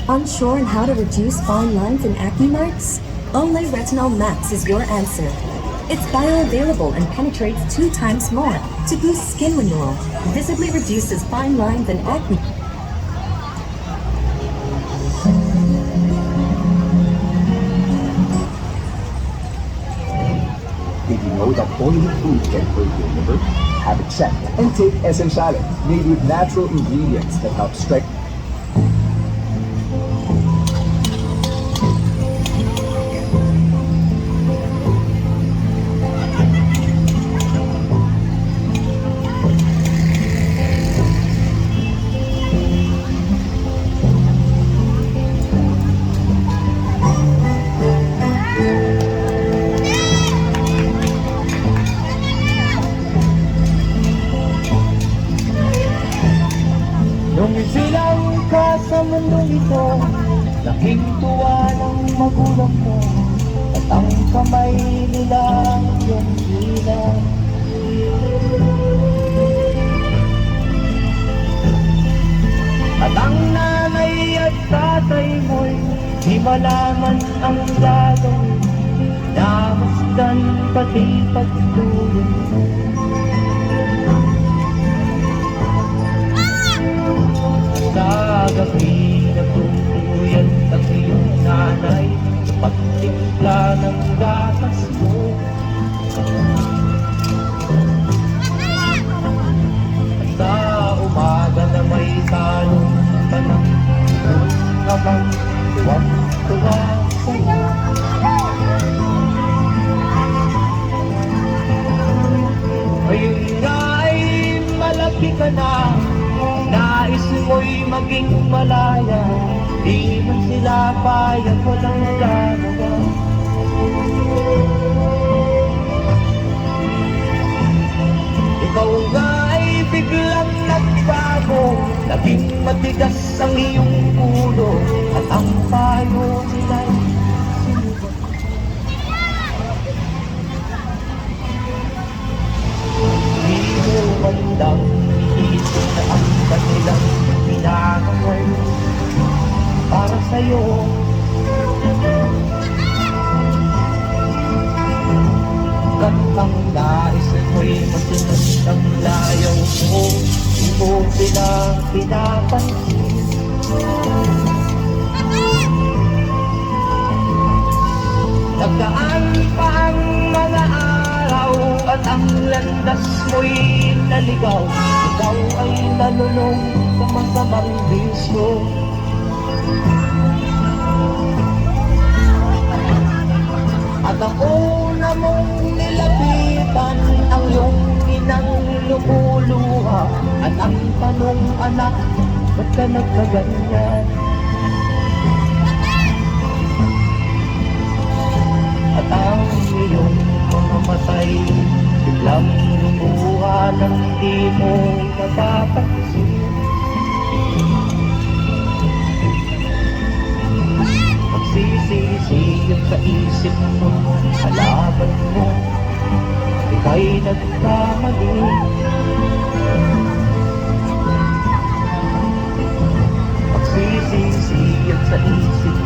Unsure on how to reduce fine lines and acne marks? Olay Retinol Max is your answer. It's bioavailable and penetrates 2 times more to boost skin renewal, visibly reduces fine lines and acne. Did you know that only food can hurt your liver? Have it checked and take Essentiales, made with natural ingredients that help strengthen. Nung isilang ka sa mundong ito, laking tuwa ng magulang mo, at ang kamay nila yung bilang. At ang nanay at tatay mo'y di malaman ang gagawin, namasdan pati pagtulong mo. Sa gabi nagtutuluyan ang iyong nanay sa pagtimpla ng gatas mo. At sa umaga na may talong tanang habang tuwang-tuwa sa'yo. Ngayon nga ay malaki ka na, nais mo'y maging malaya, di man sila payag, walang gagawa. Ikaw nga ay biglang nagbago, naging matigas ang iyong ulo, at ang payo nila'y sinubat. Di mo mandang iisip na ang kanilang pinagawal para sa'yo. Hanggang ang nais mo'y masunod ang layaw mo, di mo sila pinapansin. Nagdaan pa ang mga araw at ang landas mo'y naligaw. Ikaw ay nalulong sa masamang bisyo. At ang una mong nilapitan ang iyong inang lumuluha, at ang tanong, anak, ba't ka nagkaganyan? At ang iyong mga matay biglang lumuha nang di mo napapansin. Magsisisiyag sa isip mo, kalaban mo, ika'y nagkamali. Magsisisiyag sa isip